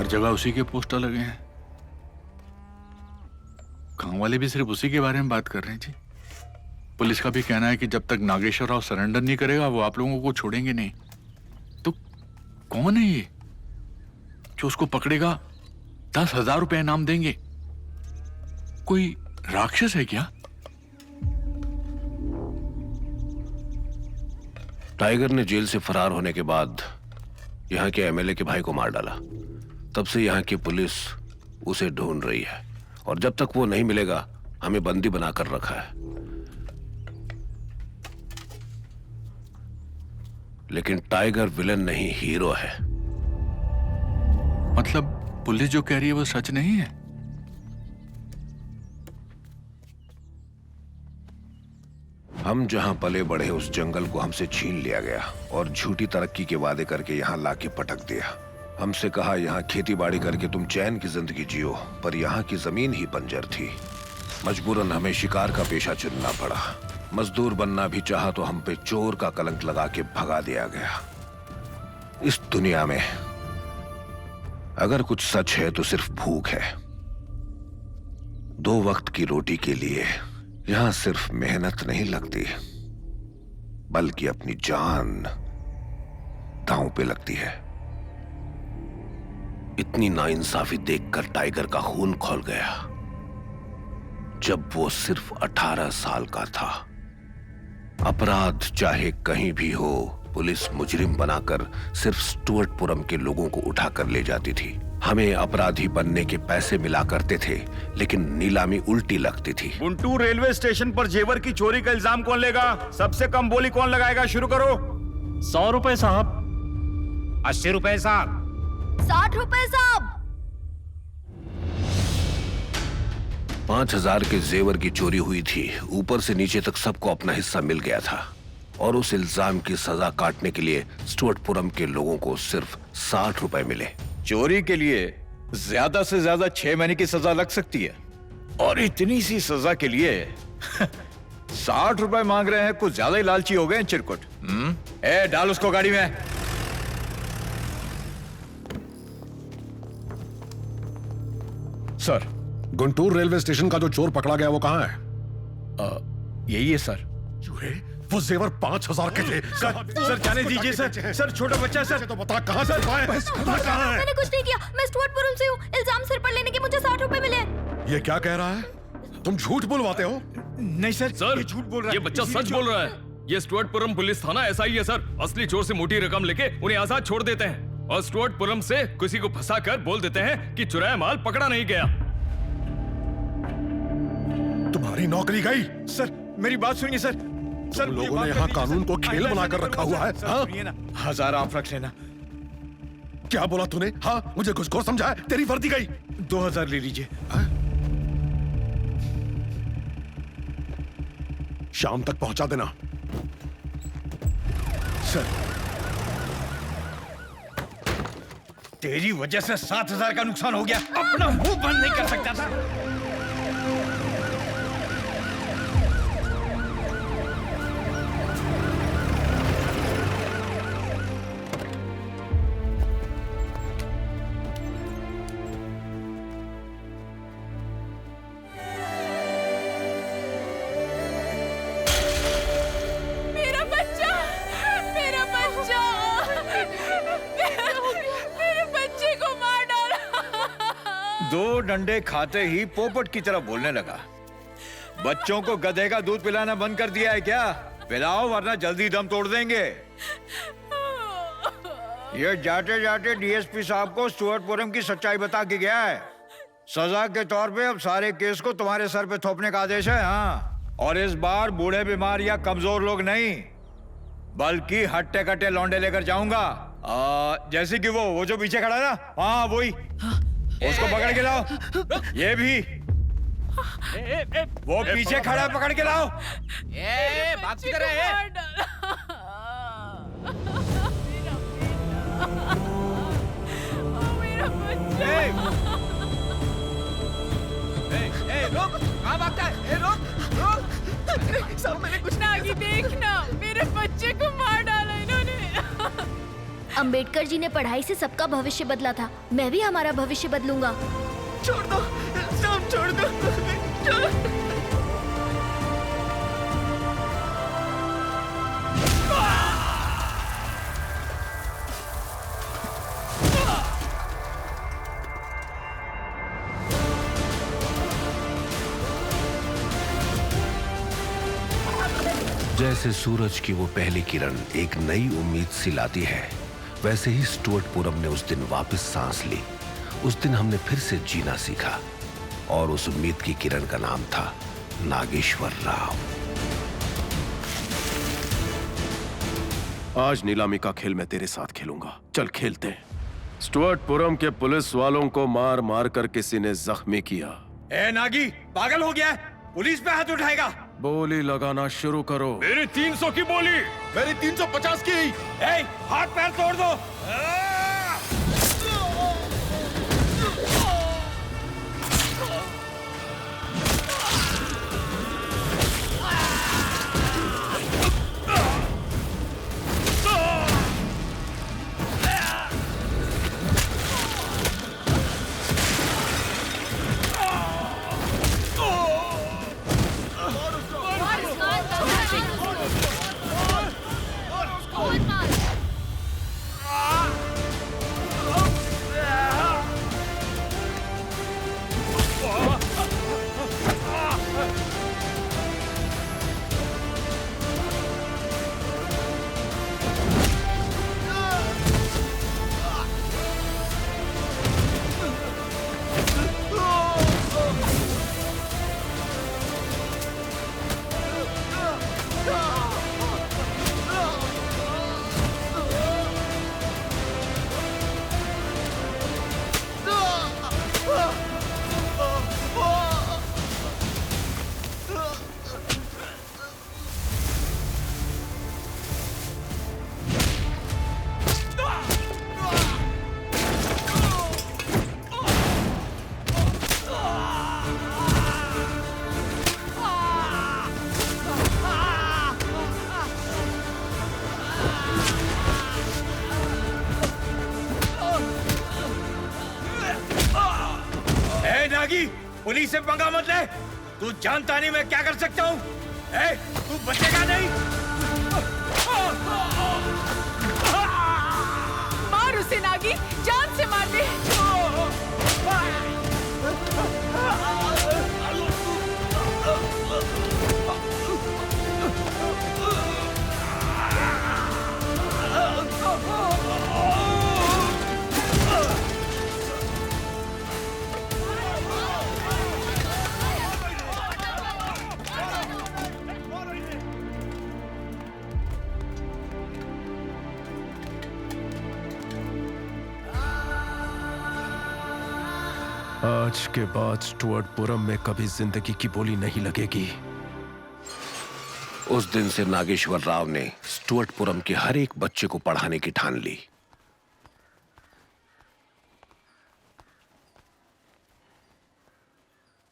जगह उसी के पोस्टर लगे हैं। गांव वाले भी सिर्फ उसी के बारे में बात कर रहे हैं जी। पुलिस का भी कहना है कि जब तक नागेश्वर राव सरेंडर नहीं करेगा वो आप लोगों को छोड़ेंगे नहीं। तो कौन है ये जो उसको पकड़ेगा 10,000 रुपए इनाम देंगे? कोई राक्षस है क्या? टाइगर ने जेल से फरार होने के बाद यहाँ के एमएलए के भाई को मार डाला। तब से यहाँ की पुलिस उसे ढूंढ रही है और जब तक वो नहीं मिलेगा हमें बंदी बनाकर रखा है। लेकिन टाइगर विलन नहीं, हीरो है। मतलब पुलिस जो कह रही है वो सच नहीं है? हम जहां पले बढ़े उस जंगल को हमसे छीन लिया गया और झूठी तरक्की के वादे करके यहां लाके पटक दिया। हमसे कहा यहाँ खेती बाड़ी करके तुम चैन की जिंदगी जियो, पर यहाँ की जमीन ही बंजर थी। मजबूरन हमें शिकार का पेशा चुनना पड़ा। मजदूर बनना भी चाहा तो हम पे चोर का कलंक लगा के भगा दिया गया। इस दुनिया में अगर कुछ सच है तो सिर्फ भूख है। 2 वक्त की रोटी के लिए यहां सिर्फ मेहनत नहीं लगती, बल्कि अपनी जान दांव पे लगती है। इतनी नाइंसाफी देखकर टाइगर का खून खौल गया। जब वो सिर्फ 18 साल का था, अपराध चाहे कहीं भी हो, पुलिस मुजरिम बनाकर सिर्फ स्टुअर्टपुरम के लोगों को उठाकर ले जाती थी। हमें अपराधी बनने के पैसे मिला करते थे, लेकिन नीलामी उल्टी लगती थी। गुंटूर रेलवे स्टेशन पर जेवर की चोरी का इल्जाम कौन लेगा? सबसे कम बोली कौन लगाएगा? शुरू करो। 100 रुपए साहब। 80 रुपए साहब। 60 रुपए साहब। 5,000 के जेवर की चोरी हुई थी। ऊपर से नीचे तक सबको अपना हिस्सा मिल गया था और उस इल्जाम की सजा काटने के लिए स्टुअर्टपुरम के लोगों को सिर्फ 60 रुपए मिले। चोरी के लिए ज्यादा से ज्यादा 6 महीने की सजा लग सकती है, और इतनी सी सजा के लिए 60 रुपए मांग रहे हैं। कुछ ज्यादा ही लालची हो गए चिरकुट। डाल उसको गाड़ी में। सर, गुंटूर रेलवे स्टेशन का जो चोर पकड़ा गया वो कहां है? यही है सर। वो जेवर 5,000 के थे। सर जाने दीजिए सर। सर छोटा बच्चा सर। तो बता कहां से पाए? कहां है? मैंने कुछ नहीं किया, मैं स्टुअर्टपुरम से हूँ। इल्जाम सिर पर लेने के मुझे 60 रुपए मिले। ये क्या कह रहा है? तुम झूठ बुलवाते हो? नहीं सर, सर ये झूठ बोल रहा है। ये बच्चा सच बोल रहा है। ये स्टुअर्टपुरम पुलिस थाना ऐसा ही है सर। असली चोर से मोटी रकम लेके उन्हें आजाद छोड़ देते हैं और स्टुअर्टपुरम से किसी को फंसा कर बोल देते हैं कि चुराया माल पकड़ा नहीं गया। तुम्हारी नौकरी गई। सर मेरी बात सुनिए सर। सर लोगों ने यहाँ कानून को खेल बनाकर रखा हुआ है। हाँ? 1000 आप रख लेना। क्या बोला तूने? हाँ, मुझे कुछ को समझा है? तेरी वर्दी गई। 2000 ले लीजिए। शाम तक पहुंचा देना। सर तेरी वजह से 7000 का नुकसान हो गया। अपना मुंह बंद नहीं कर सकता था। दो डंडे खाते ही पोपट की तरह बोलने लगा। बच्चों को गधे का दूध पिलाना बंद कर दिया है क्या? पिलाओ वरना जल्दी दम तोड़ देंगे। ये जाते जाते डीएसपी साहब को स्टुअर्टपुरम की सच्चाई बता के गया है। सजा के तौर पे अब सारे केस को तुम्हारे सर पे थोपने का आदेश है। हाँ, और इस बार बूढ़े बीमार या कमजोर लोग नहीं, बल्कि हट्टे कट्टे लौंडे लेकर जाऊंगा। जैसे कि वो जो पीछे खड़ा है ना, हाँ वही। उसको पकड़ के लाओ। ये भी वो पीछे खड़ा है, पकड़ के लाओ। बात कर रहे हैं। रुक, कहाँ भागता है? रुक। सब मैंने कुछ ना आगे देखना, मेरे बच्चे को मार डाला इन्होंने। अंबेडकर जी ने पढ़ाई से सबका भविष्य बदला था। मैं भी हमारा भविष्य बदलूंगा। छोड़ दो, सब छोड़ दो। जैसे सूरज की वो पहली किरण एक नई उम्मीद सी लाती है, वैसे ही स्टुअर्ट पुरम ने उस दिन वापस सांस ली। उस दिन हमने फिर से जीना सीखा और उस उम्मीद की किरण का नाम था नागेश्वर राव। आज नीलामी का खेल मैं तेरे साथ खेलूंगा। चल खेलते हैं। स्टुअर्ट पुरम के पुलिस वालों को मार मार कर किसी ने जख्मी किया। ए नागी, पागल हो गया है? पुलिस पे हाथ उठाएगा? बोली लगाना शुरू करो। मेरी 300 की बोली। मेरी 350 की। ए, हाथ पैर तोड़ दो। पुलिस से पंगा मत ले। तू जानता नहीं मैं क्या कर सकता हूँ। तू बचेगा नहीं। मार उसे नागी, जान से मार दे। आज के बाद स्टुअर्ट पुरम में कभी जिंदगी की बोली नहीं लगेगी। उस दिन से नागेश्वर राव ने स्टुअर्ट पुरम के हर एक बच्चे को पढ़ाने की ठान ली।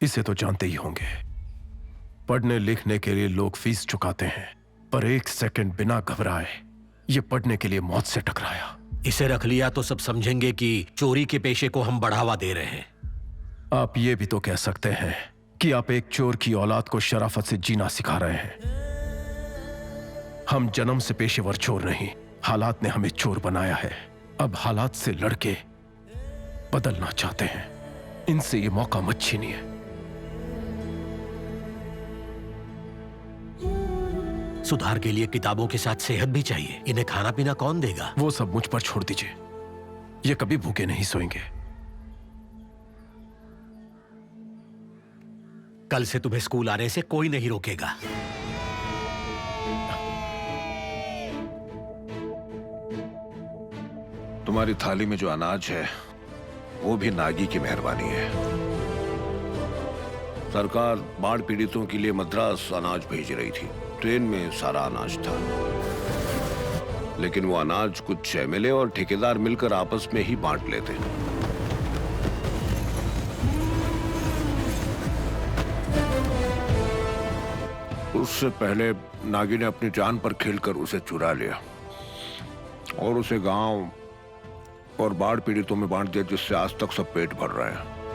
इसे तो जानते ही होंगे, पढ़ने लिखने के लिए लोग फीस चुकाते हैं, पर एक सेकंड बिना घबराए ये पढ़ने के लिए मौत से टकराया। इसे रख लिया तो सब समझेंगे कि चोरी के पेशे को हम बढ़ावा दे रहे हैं। आप ये भी तो कह सकते हैं कि आप एक चोर की औलाद को शराफत से जीना सिखा रहे हैं। हम जन्म से पेशेवर चोर नहीं, हालात ने हमें चोर बनाया है। अब हालात से लड़के बदलना चाहते हैं। इनसे ये मौका मत छीनिए। सुधार के लिए किताबों के साथ सेहत भी चाहिए। इन्हें खाना पीना कौन देगा? वो सब मुझ पर छोड़ दीजिए। ये कभी भूखे नहीं सोएंगे। कल से तुम्हें स्कूल आने से कोई नहीं रोकेगा। तुम्हारी थाली में जो अनाज है वो भी नागी की मेहरबानी है। सरकार बाढ़ पीड़ितों के लिए मद्रास अनाज भेज रही थी। ट्रेन में सारा अनाज था, लेकिन वो अनाज कुछ एमएलए और ठेकेदार मिलकर आपस में ही बांट लेते। उससे पहले नागी ने अपनी जान पर खेलकर उसे चुरा लिया और उसे गांव और बाढ़ पीड़ितों में बांट दिया, जिससे आज तक सब पेट भर रहे हैं।